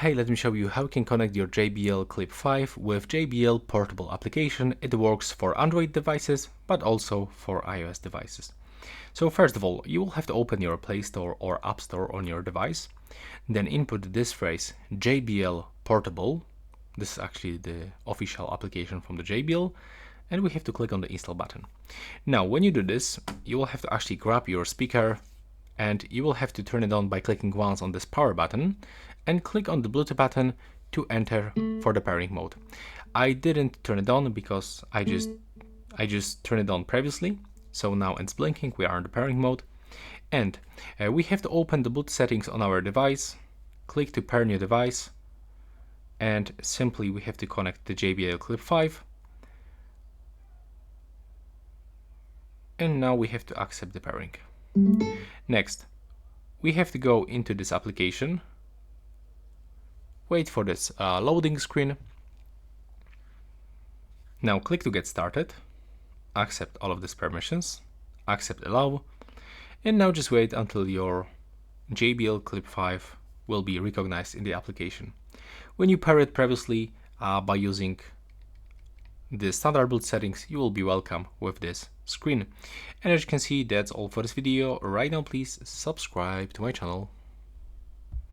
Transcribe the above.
Hey, let me show you how you can connect your JBL Clip 5 with JBL Portable application. It works for Android devices, but also for iOS devices. So first of all, you will have to open your Play Store or App Store on your device. Then input this phrase JBL Portable. This is actually the official application from the JBL. And we have to click on the install button. Now, when you do this, you will have to actually grab your speaker and you will have to turn it on by clicking once on this power button and click on the Bluetooth button to enter for the pairing mode. I didn't turn it on because I just turned it on previously. So now it's blinking, we are in the pairing mode. And we have to open the Bluetooth settings on our device, click to pair new device, and simply we have to connect the JBL Clip 5. And now we have to accept the pairing. Next, we have to go into this application, wait for this loading screen. Now click to get started, accept all of these permissions, accept allow, and now just wait until your JBL Clip 5 will be recognized in the application. When you pair it previously by using the standard Bluetooth settings, you will be welcome with this screen. And as you can see, that's all for this video. Right now, please subscribe to my channel.